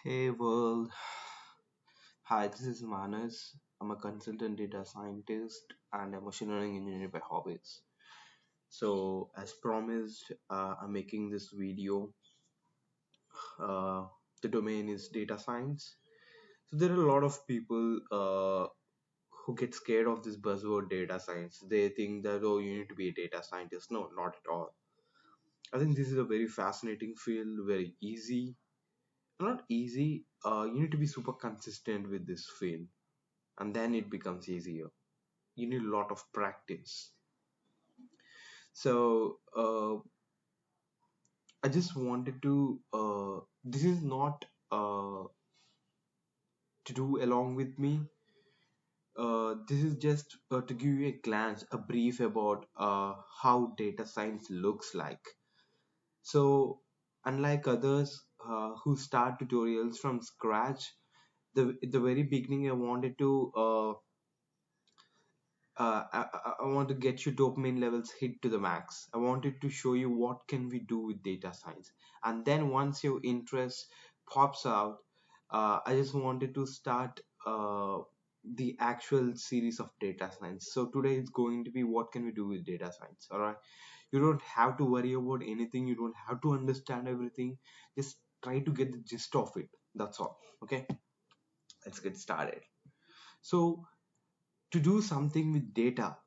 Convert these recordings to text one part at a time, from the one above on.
Hey world. Hi, this is Manas. I'm a consultant data scientist and a machine learning engineer by hobbies. So, as promised, I'm making this video. Uh, the domain is data science. So, there are a lot of people who get scared of this buzzword data science. They think that, oh, you need to be a data scientist. No, not at all. I think this is a very fascinating field, very easy. Not easy, you need to be super consistent with this field and then it becomes easier. You need a lot of practice. So I just wanted to this is not to do along with me. This is just to give you a glance, a brief about how data science looks like. So unlike others who start tutorials from scratch, at the very beginning I wanted to I want to get your dopamine levels hit to the max. I wanted to show you what can we do with data science. And then once your interest pops out, I just wanted to start the actual series of data science. So today it's going to be what can we do with data science. All right. You don't have to worry about anything. You don't have to understand everything. Just try to get the gist of it. That's all. Okay. Let's get started. So to do something with data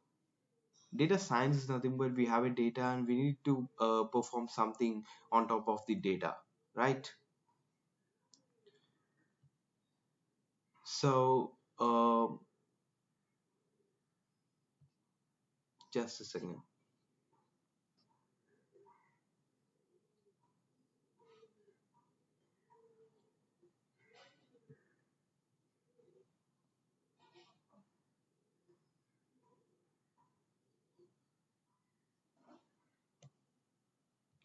science is nothing but we have a data and we need to perform something on top of the data, right? So just a second.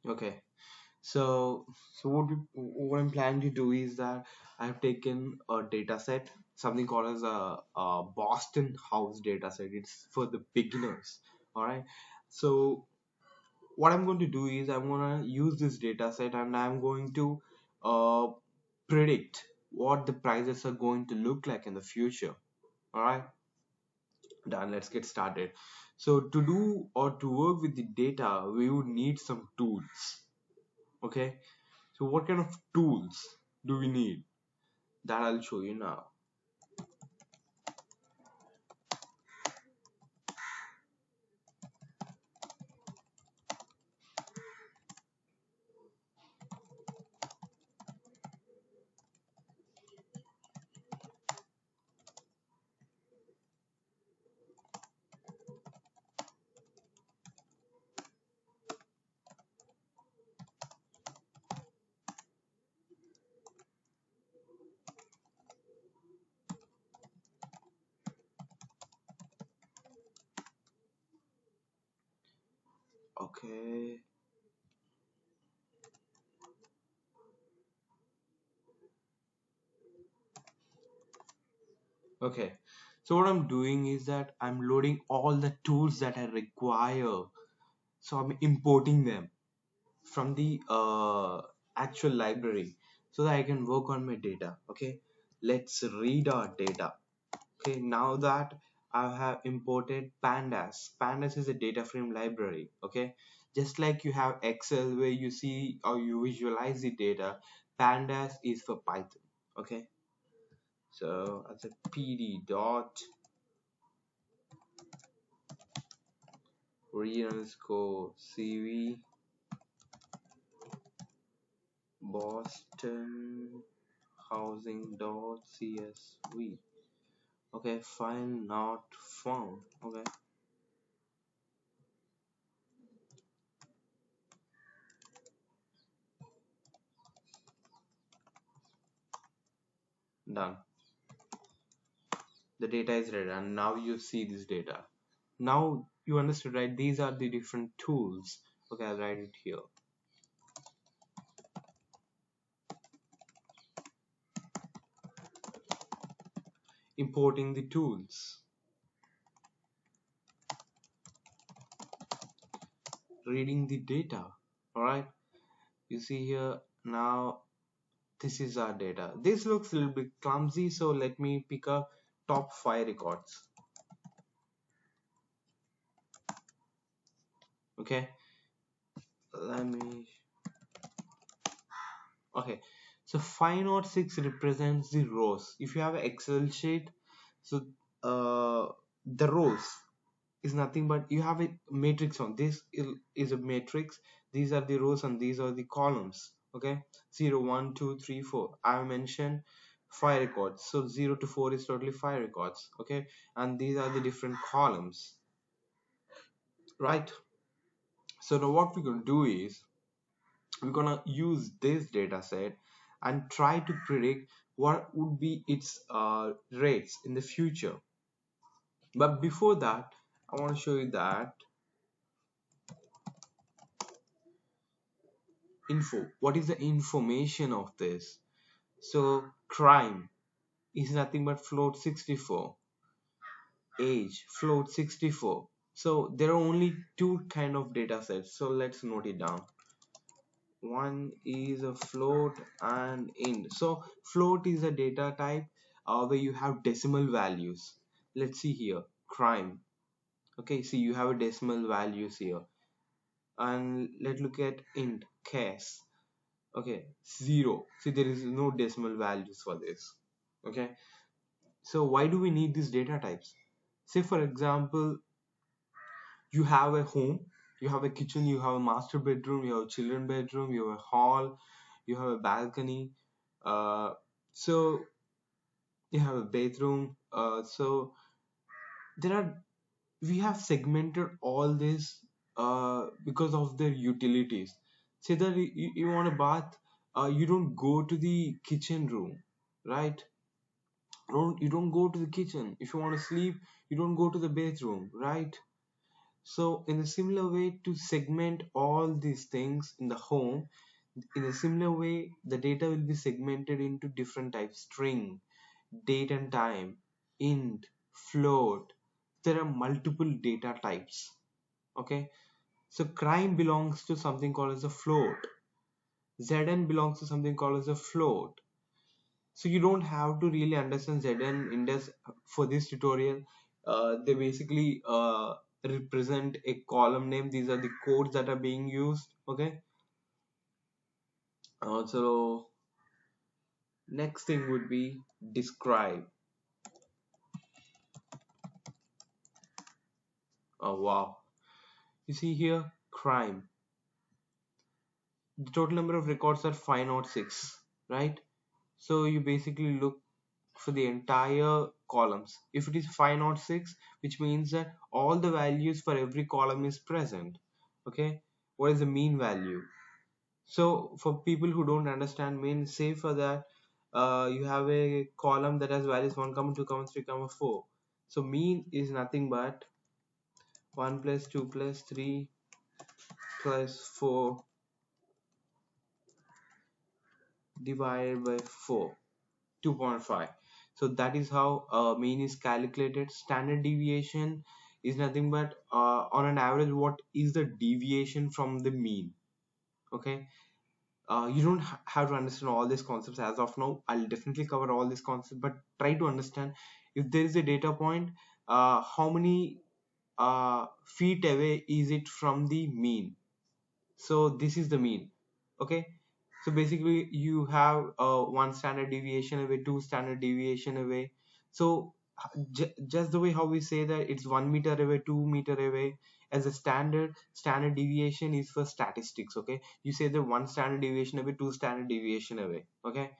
Okay, what I'm planning to do is that I've taken a data set, something called as a Boston house data set. It's for the beginners. All right. So what I'm going to do is I'm going to use this data set and I'm going to uh, predict what the prices are going to look like in the future. All right, done. Let's get started. So to do or to work with the data, we would need some tools. Okay. So what kind of tools do we need? That I'll show you now. Okay. Okay. So what I'm doing is that I'm loading all the tools that I require. So I'm importing them from the actual library so that I can work on my data. Okay. Let's read our data. Okay, now that I have imported pandas. Pandas is a data frame library. Okay, just like you have Excel where you see or you visualize the data, pandas is for Python. Okay, so as a pd dot read underscore cv Boston housing dot csv. Okay, file not found. Okay, done. The data is ready and now you see this data. Now you understood, right? These are the different tools. Okay, I'll write it here. Importing the tools, reading the data. All right, you see here now This is our data. This looks a little bit clumsy, so let me pick up top 5 records. Okay, let me. Okay, so 506 represents the rows. If you have an Excel sheet, so the rows is nothing but you have a matrix on this is a matrix. These are the rows and these are the columns. Okay, 0 1 2 3 4. I have mentioned 5 records, so 0 to 4 is totally 5 records. Okay, and these are the different columns, right? So now what we're going to do is we're going to use this data set and try to predict what would be its rates in the future. But before that, I want to show you that info. What is the information of this? So crime is nothing but float 64, age float 64. So there are only two kind of data sets, so let's note it down. One is a float and int. So float is a data type where you have decimal values. Let's see here, crime. Okay, see you have a decimal values here. And let's look at int, case. Okay, 0. See, there is no decimal values for this. Okay, so why do we need these data types? Say for example, you have a home, you have a kitchen, you have a master bedroom, you have a children bedroom, you have a hall, you have a balcony, so you have a bedroom. So there are we have segmented all this because of their utilities. Say that you want a bath, you don't go to the kitchen room, right? You don't go to the kitchen. If you want to sleep, you don't go to the bedroom, right? So in a similar way, to segment all these things in the home, in a similar way the data will be segmented into different types: string, date and time, int, float. There are multiple data types. Okay, so crime belongs to something called as a float. Zn belongs to something called as a float. So you don't have to really understand Zn index for this tutorial. They basically represent a column name. These are the codes that are being used. Okay. So next thing would be describe. Oh wow. You see here crime. The total number of records are 506, right? So you basically look for the entire columns. If it is 506, which means that all the values for every column is present. Okay, what is the mean value? So for people who don't understand mean, say for that you have a column that has values 1 comma 2 comma 3 comma 4. So mean is nothing but 1 plus 2 plus 3 plus 4 divided by 4, 2.5. So that is how mean is calculated. Standard deviation is nothing but on an average what is the deviation from the mean. Okay, you don't have to understand all these concepts as of now. I'll definitely cover all these concepts, but try to understand if there is a data point, how many feet away is it from the mean. So this is the mean. Okay, so basically you have one standard deviation away, two standard deviation away. So just the way how we say that it's 1 meter away, 2 meter away, as a standard deviation is for statistics. Okay, you say the one standard deviation away, two standard deviation away. Okay,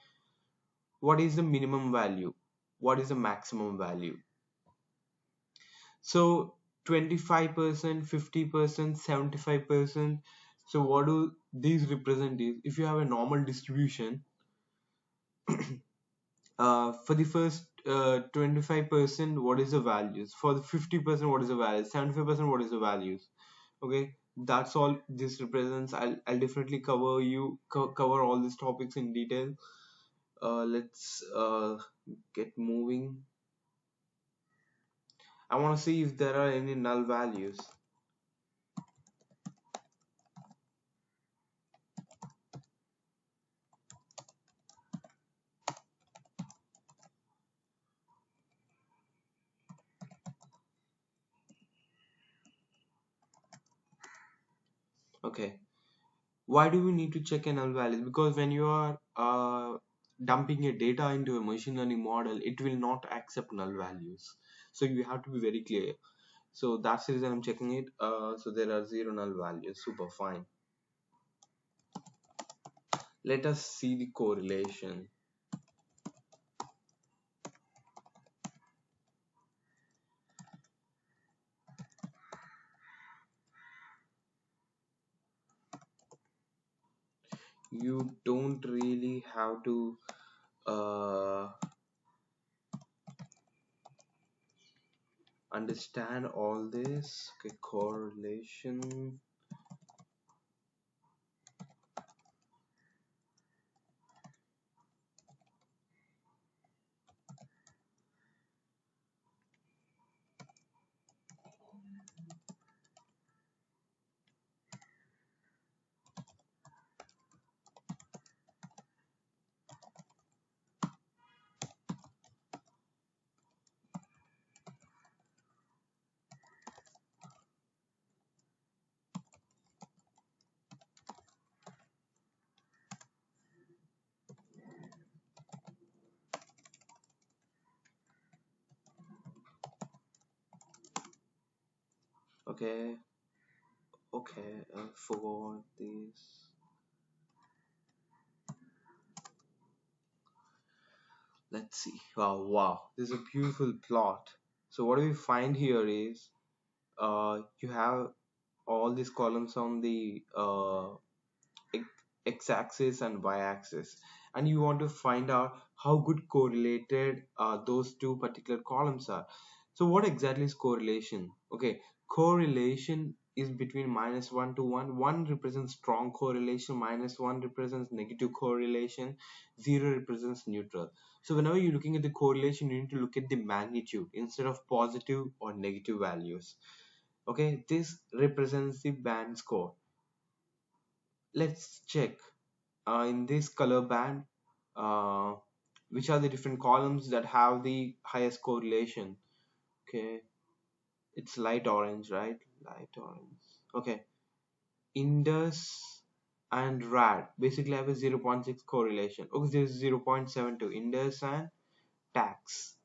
what is the minimum value, what is the maximum value? So 25%, 50%, 75%. So what do these represent is, if you have a normal distribution, for the first 25%, what is the values? For the 50%, what is the values? 75%, what is the values? Okay, that's all this represents. I'll definitely cover all these topics in detail. Let's get moving. I want to see if there are any null values. Okay, why do we need to check a null values? Because when you are dumping your data into a machine learning model, it will not accept null values, so you have to be very clear. So that's the reason I'm checking it. So there are zero null values. Super fine. Let us see the correlation. You don't really have to understand all this. Okay, correlation. Okay, okay, I forgot this. Let's see. Wow, wow, this is a beautiful plot. So what we find here is you have all these columns on the x-axis and y-axis, and you want to find out how good correlated those two particular columns are. So what exactly is correlation? Okay, correlation is between -1 to 1. 1 represents strong correlation, -1 represents negative correlation, 0 represents neutral. So whenever you're looking at the correlation, you need to look at the magnitude instead of positive or negative values. Okay, this represents the band score. Let's check in this color band uh, which are the different columns that have the highest correlation. Okay, it's light orange, right? Light orange. Okay, Indus and Rad basically have a 0.6 correlation. Okay, there's 0.72. Indus and Tax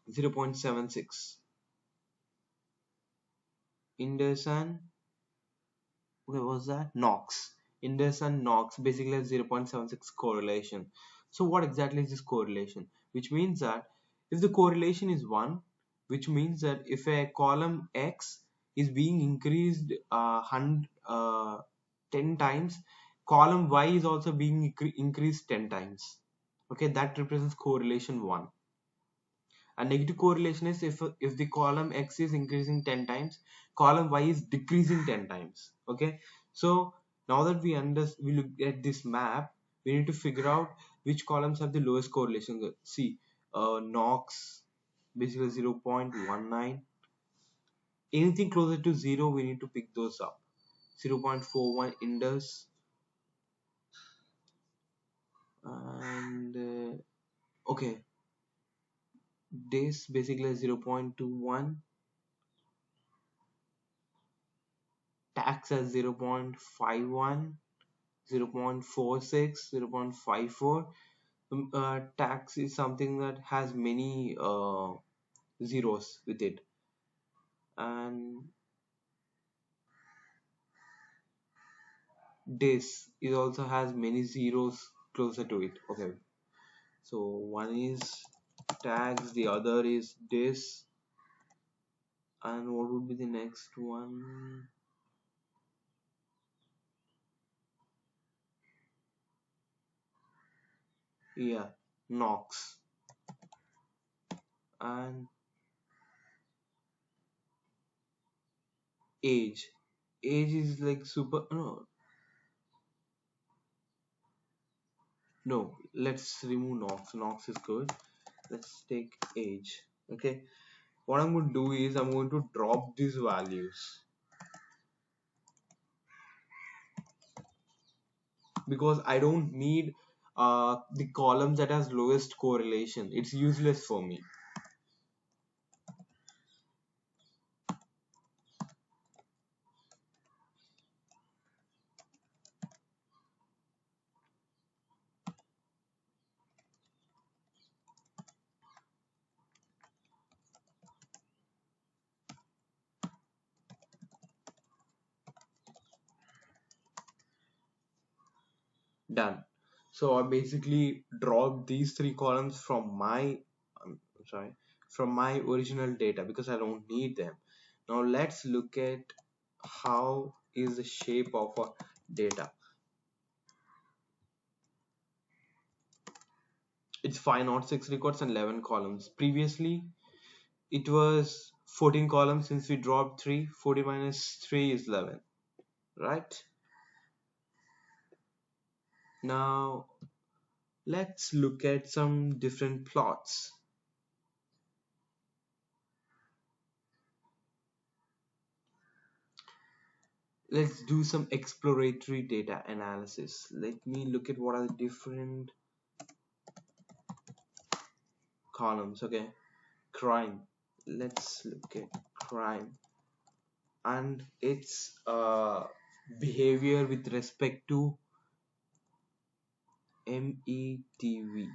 0.76. Indus and where was that? Knox. Indus and Knox basically have 0.76 correlation. So what exactly is this correlation? Which means that if the correlation is 1, which means that if a column X is being increased 10 times, column Y is also being increased 10 times. Okay, that represents correlation 1. A negative correlation is if the column X is increasing 10 times, column Y is decreasing 10 times. Okay, so now that we look at this map, we need to figure out which columns have the lowest correlation. See, Knox basically 0.19. Anything closer to 0, we need to pick those up. 0.41 Indus, and okay, this basically 0.21, tax as 0.51, 0.46, 0.54. Tax is something that has many zeros with it, and this is also has many zeros closer to it. Okay, so one is tax, the other is this, and what would be the next one? Yeah, Knox. And age. Age is like super. No, let's remove Knox. Knox is good. Let's take age. Okay, what I'm going to do is I'm going to drop these values because I don't need the columns that has lowest correlation. It's useless for me. Done. So I basically dropped these three columns from I'm sorry, from my original data because I don't need them. Now let's look at how is the shape of a data. It's 506 records and 11 columns. Previously it was 14 columns. Since we dropped 3, 40 minus 3 is 11, right? Now let's look at some different plots. Let's do some exploratory data analysis. Let me look at what are the different columns. Okay, crime. Let's look at crime and its behavior with respect to METV.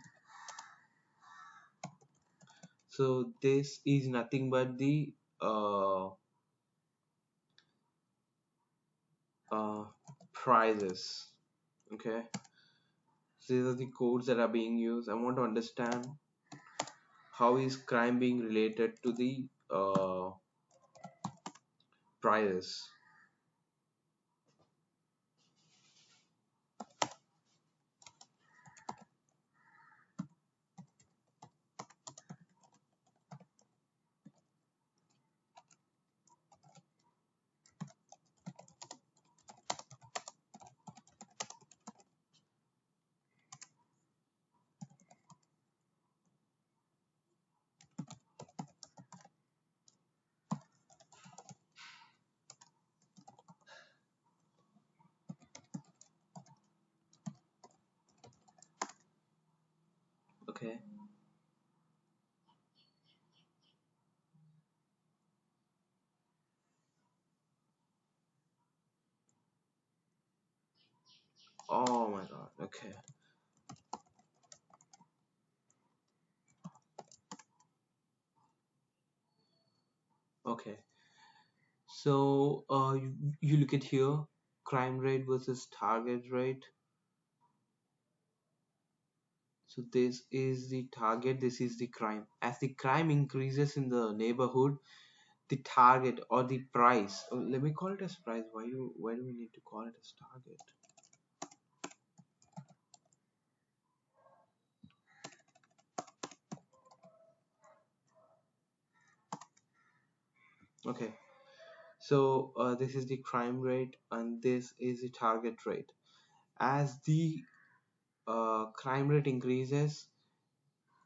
So this is nothing but the uh, uh, prices. Okay, so these are the codes that are being used. I want to understand how is crime being related to the prices. Okay. Oh my god. Okay. Okay. So you look at here, crime rate versus target rate. So this is the target, this is the crime. As the crime increases in the neighborhood, the target or the price. Oh, let me call it as price. Why do we need to call it as target? Okay. So this is the crime rate and this is the target rate. As the crime rate increases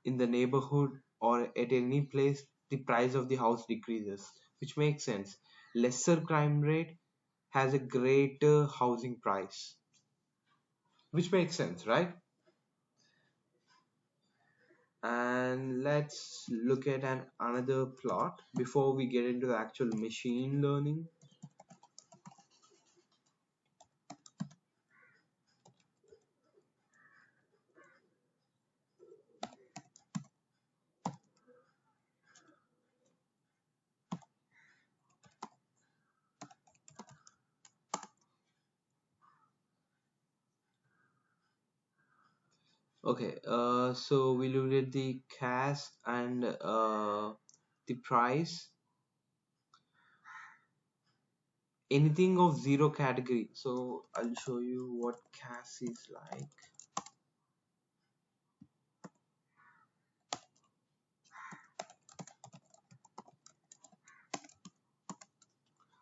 in the neighborhood or at any place, the price of the house decreases, which makes sense. Lesser crime rate has a greater housing price, which makes sense, right? And let's look at another plot before we get into the actual machine learning. Okay, so we looked at the CAS and the price. Anything of zero category. So I'll show you what CAS is like.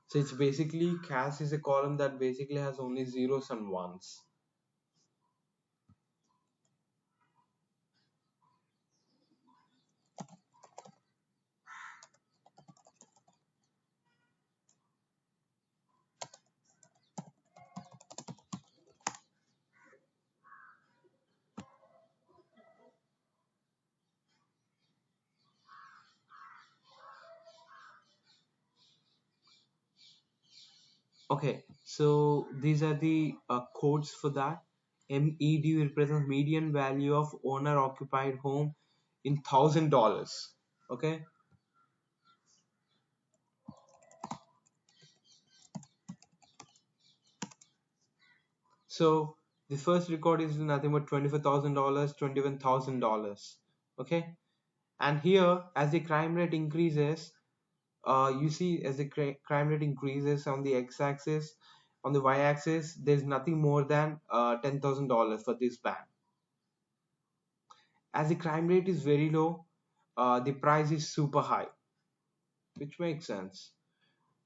So it's basically CAS is a column that basically has only zeros and ones. Okay, so these are the codes for that. MED represents median value of owner occupied home in $1,000. Okay, so The first record is nothing but $24,000, $21,000. Okay, and here as the crime rate increases, you see as the crime rate increases on the x-axis, on the y-axis there's nothing more than $10,000 for this ban. As the crime rate is very low, the price is super high, which makes sense.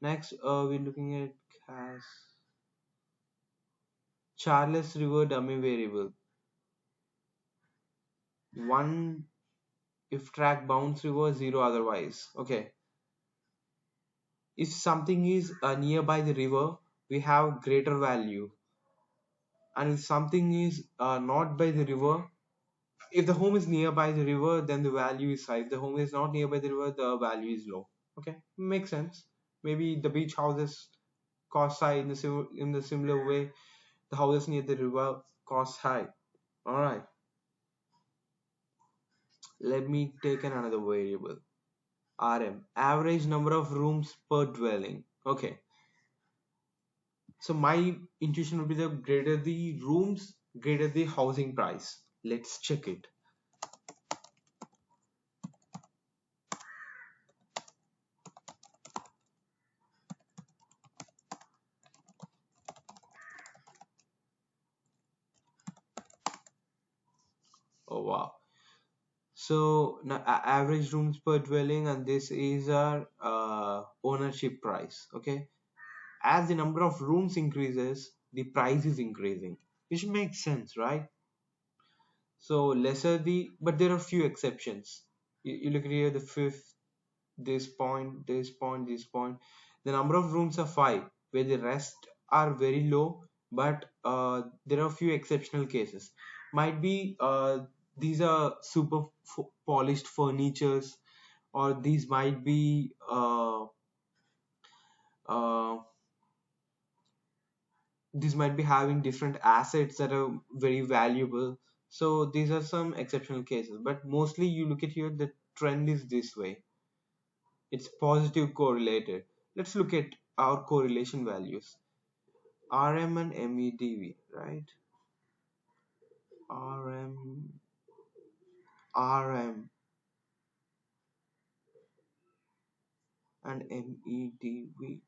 Next, we're looking at as Charles River dummy variable. One if track bounce river, zero otherwise. Okay, if something is nearby the river, we have greater value, and if something is not by the river, if the home is nearby the river, then the value is high. If the home is not nearby the river, the value is low. Okay, makes sense. Maybe the beach houses cost high in in the similar way. The houses near the river cost high. All right, let me take another variable. RM, average number of rooms per dwelling. Okay, so my intuition would be the greater the rooms, greater the housing price. Let's check it. Oh wow. So average rooms per dwelling, and this is our ownership price. Okay, as the number of rooms increases, the price is increasing, which makes sense, right? So lesser the, but there are few exceptions. You look here, the fifth, this point, this point, this point. The number of rooms are five, where the rest are very low, but there are few exceptional cases. Might be these are super polished furnitures, or these might be uh, these might be having different assets that are very valuable. So these are some exceptional cases, but mostly you look at here, the trend is this way. It's positive correlated. Let's look at our correlation values. RM and MEDV, right? RM, RM and MEDV.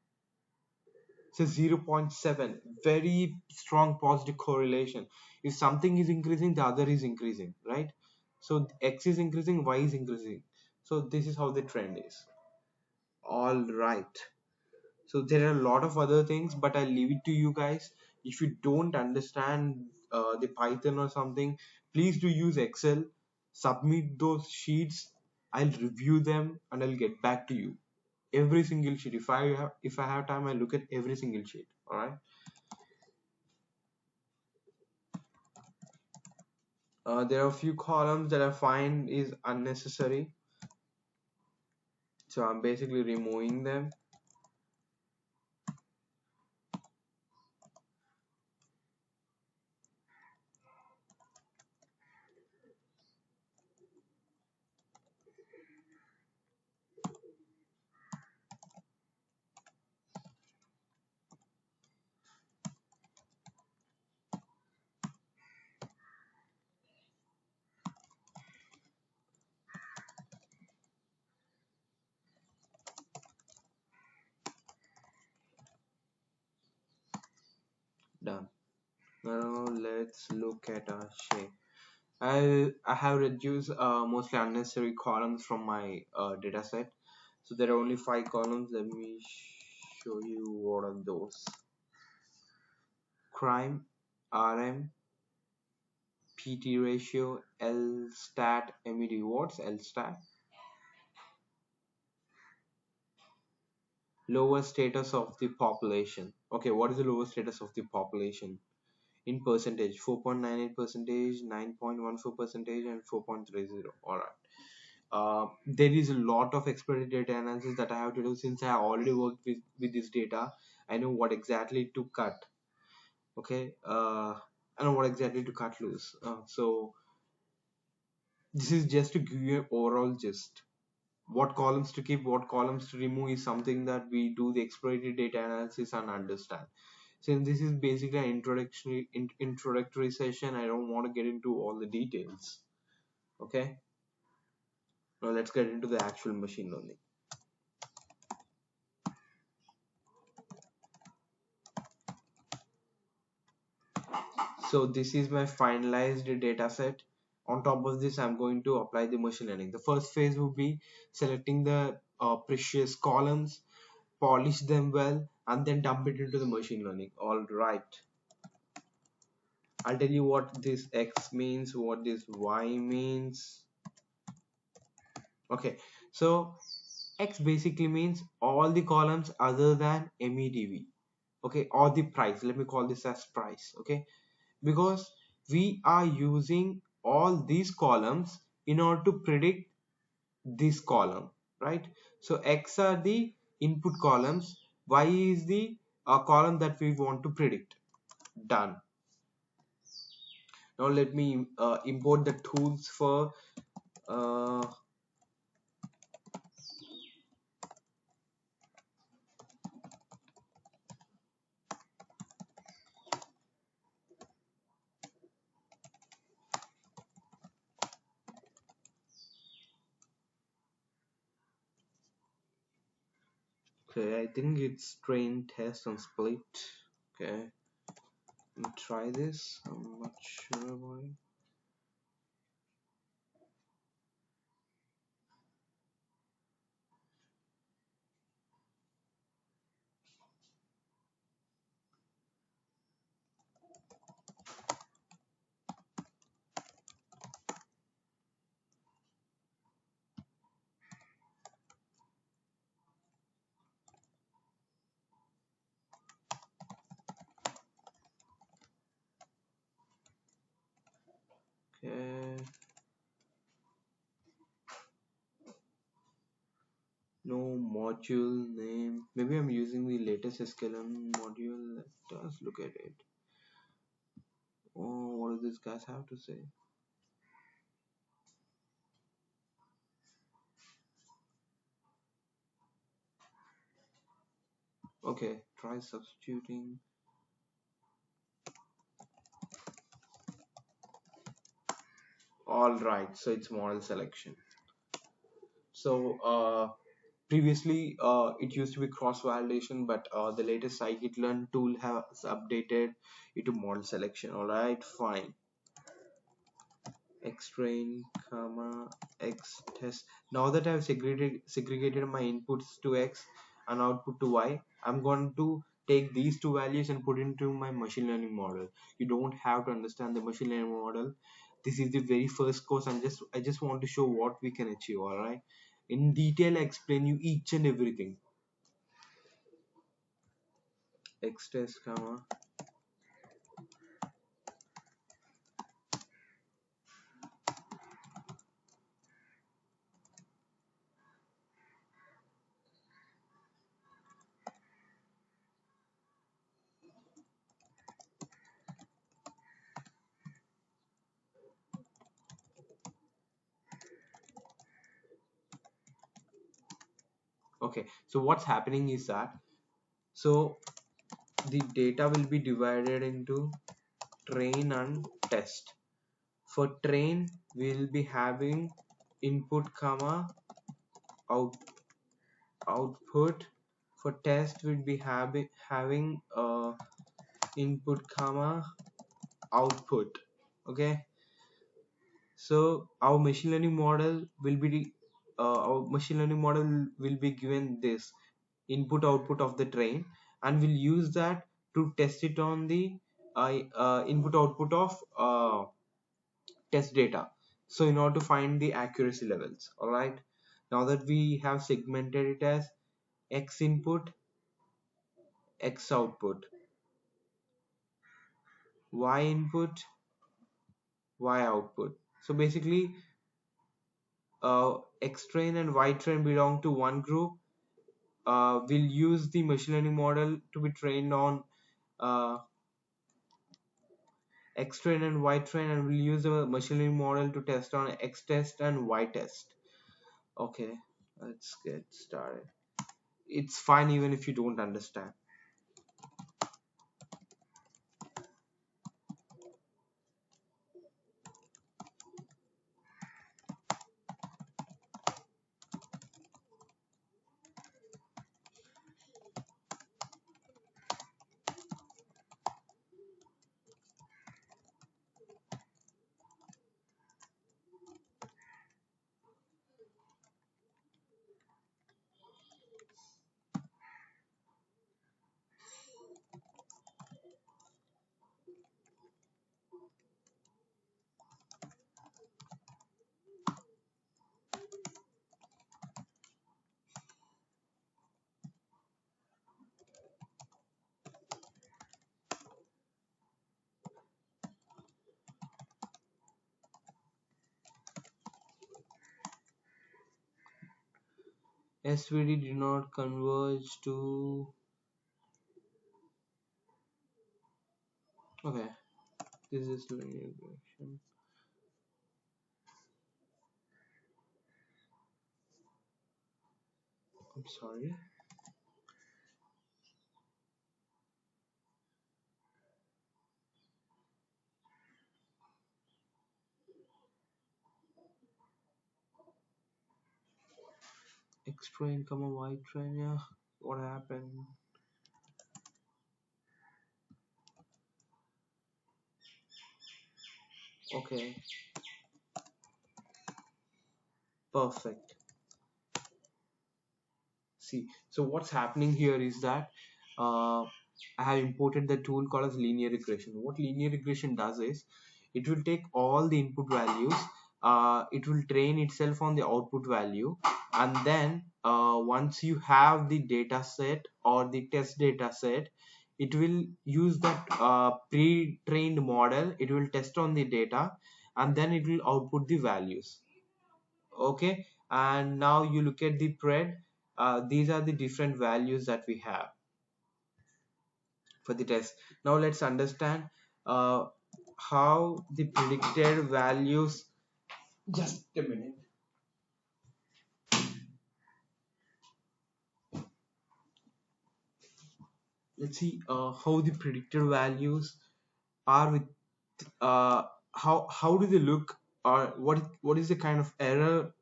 So 0.7, very strong positive correlation. If something is increasing, the other is increasing, right? So X is increasing, Y is increasing. So this is how the trend is. All right. So there are a lot of other things, but I'll leave it to you guys. If you don't understand the Python or something, please do use Excel. Submit those sheets. I'll review them and I'll get back to you. Every single sheet. If I have time, I'll look at every single sheet. All right. There are a few columns that I find is unnecessary, so I'm basically removing them. Done. Now let's look at our shape. I have reduced mostly unnecessary columns from my data set. So there are only 5 columns. Let me show you what are those. Crime, RM, PT ratio, L stat, MED. What's L stat? Lower status of the population. Okay, what is the lower status of the population? In percentage, 4.98 percentage, 9.14 percentage, and 4.30. All right. There is a lot of exploratory data analysis that I have to do, since I have already worked with this data. I know what exactly to cut. Okay, I know what exactly to cut loose. So this is just to give you an overall gist. What columns to keep, what columns to remove is something that we do the exploratory data analysis and understand. since this is basically an introductory session, I don't want to get into all the details. Okay, now let's get into the actual machine learning. So this is my finalized data set. On top of this, I'm going to apply the machine learning. The first phase will be selecting the precious columns, polish them well, and then dump it into the machine learning. All right, I'll tell you what this X means, what this Y means. Okay, so X basically means all the columns other than MEDV. Okay, or the price. Let me call this as price. Okay, because we are using all these columns in order to predict this column, right? So X are the input columns, Y is the column that we want to predict. Done. Now let me import the tools for uh, okay, I think it's train, test, and split. Okay, let me try this. I'm not sure about it. Okay, no module name. Maybe I'm using the latest skeleton module. Let us look at it. Oh, what do these guys have to say? Okay, try substituting. All right, so it's model selection. So previously it used to be cross validation, but the latest scikit-learn tool has updated it to model selection. All right, fine. X train, comma, X test. Now that I've segregated my inputs to X and output to Y, I'm going to take these two values and put into my machine learning model. You don't have to understand the machine learning model. This is the very first course. I just want to show what we can achieve. All right. In detail, I explain you each and everything. X test, comma. Okay. So what's happening is that so the data will be divided into train and test. For train we'll be having input comma out output. For test we'll be having input comma output. Okay, so our machine learning model will be given this input output of the train, and we'll use that to test it on the input output of test data, so in order to find the accuracy levels. All right, now that we have segmented it as X input, X output, Y input, Y output. So basically X train and Y train belong to one group. We'll use the machine learning model to be trained on uh, X train and Y train, and we'll use the machine learning model to test on X test and Y test. Okay, let's get started. It's fine even if you don't understand. SVD did not converge to. Okay, this is linear regression. I'm sorry. X train, comma Y train. Yeah, what happened? Okay, perfect. See, so what's happening here is that uh, I have imported the tool called as linear regression. What linear regression does is it will take all the input values, it will train itself on the output value, and then once you have the data set or the test data set, it will use that pre-trained model, it will test on the data, and then it will output the values. Okay, and now you look at the pred, these are the different values that we have for the test. Now let's understand uh, how the predicted values, just a minute, let's see how the predicted values are with how do they look, or what is the kind of error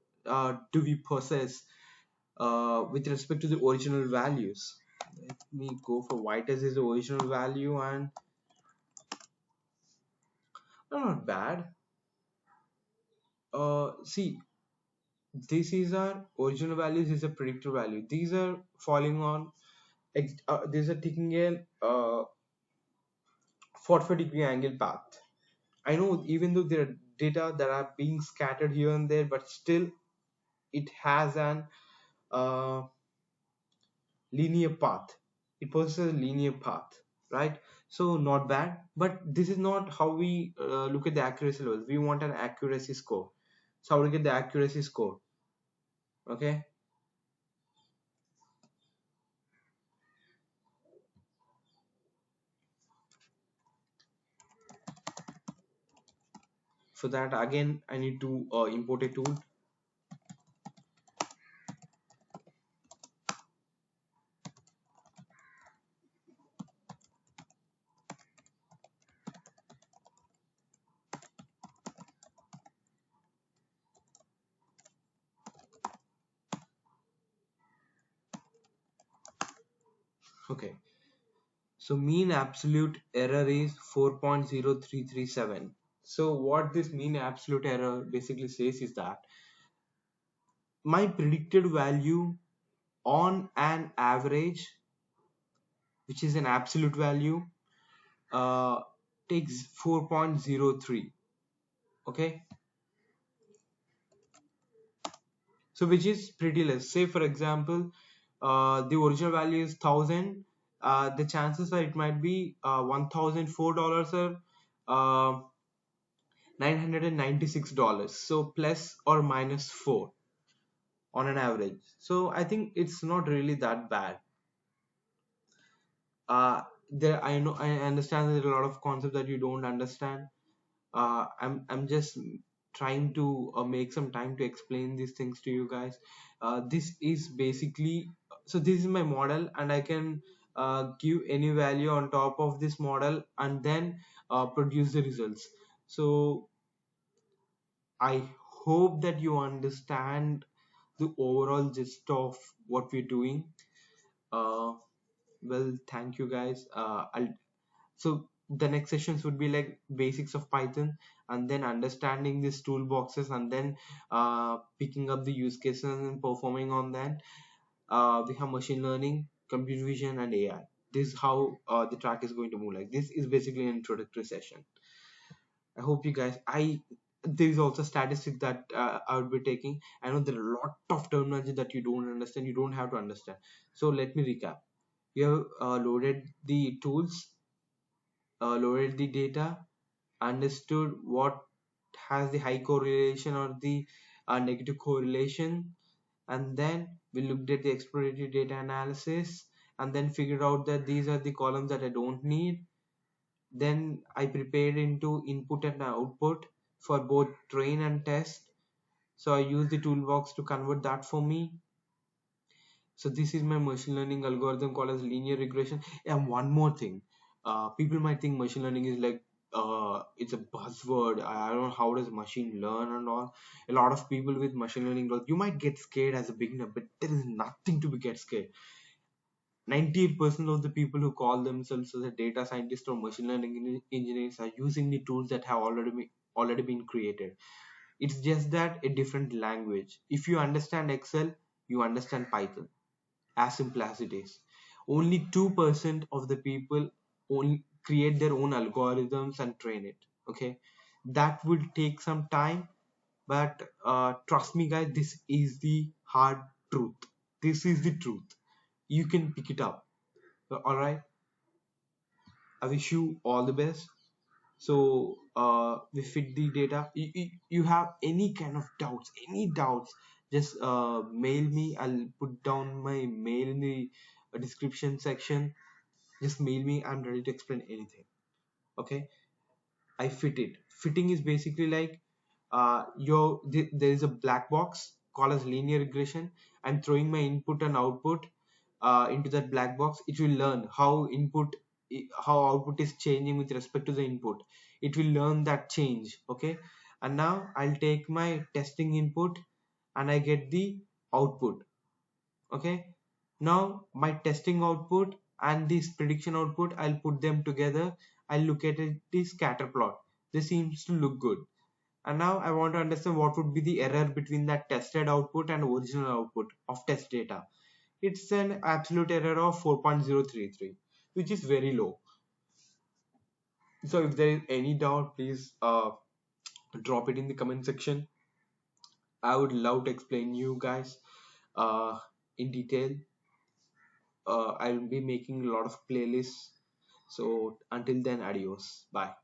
do we possess with respect to the original values. Let me go for white as is the original value, and not bad. See, this is our original values, this is a predictor value. These are falling on these are taking a 45-degree angle path. I know even though there are data that are being scattered here and there, but still it has an uh, linear path. It possesses a linear path, right? So not bad, but this is not how we look at the accuracy levels. We want an accuracy score. So how to get the accuracy score? Okay, for that again I need to import a tool. Okay, so mean absolute error is 4.0337. So what this mean absolute error basically says is that my predicted value on an average, which is an absolute value, uh, takes 4.03. Okay, so which is pretty less. Say for example the original value is 1000, the chances are it might be $1004 or $996, so plus or minus 4 on an average. So I think it's not really that bad. There, I know, I understand there's a lot of concepts that you don't understand. I'm just trying to make some time to explain these things to you guys. This is basically, so this is my model, and I can give any value on top of this model and then produce the results. So I hope that you understand the overall gist of what we're doing. Uh, well, thank you guys. So the next sessions would be like basics of Python, and then understanding these toolboxes, and then picking up the use cases and performing on that. We have machine learning, computer vision, and AI. This is how the track is going to move. Like, this is basically an introductory session. I hope you guys. There is also statistic that I would be taking. I know there are a lot of terminology that you don't understand. You don't have to understand. So let me recap. You have loaded the tools, loaded the data, understood what has the high correlation or the negative correlation, and then we looked at the exploratory data analysis, and then figured out that these are the columns that I don't need. Then I prepared into input and output for both train and test. So I use the toolbox to convert that for me. So this is my machine learning algorithm called as linear regression. And one more thing, people might think machine learning is like it's a buzzword. I don't know how does machine learn and all. A lot of people with machine learning, you might get scared as a beginner, but there is nothing to be get scared. 98% of the people who call themselves as a data scientist or machine learning engineers are using the tools that have already been created. It's just that a different language. If you understand Excel, you understand Python, as simple as it is. Only 2% of the people only create their own algorithms and train it. Okay, that will take some time, but trust me guys, this is the hard truth. This is the truth. You can pick it up. All right, I wish you all the best. So we fit the data. You have any kind of doubts, any doubts, just mail me. I'll put down my mail in the description section. Just mail me. I'm ready to explain anything. Okay, I fit it. Fitting is basically like there is a black box called as linear regression. I'm throwing my input and output into that black box. It will learn how output is changing with respect to the input. It will learn that change. Okay, and now I'll take my testing input and I get the output. Okay, now my testing output and this prediction output, I'll put them together. I'll look at it, the scatter plot. This seems to look good. And now I want to understand what would be the error between that tested output and original output of test data. It's an absolute error of 4.033, which is very low. So if there is any doubt, please drop it in the comment section. I would love to explain you guys uh, in detail. I'll be making a lot of playlists. So until then, adios. Bye.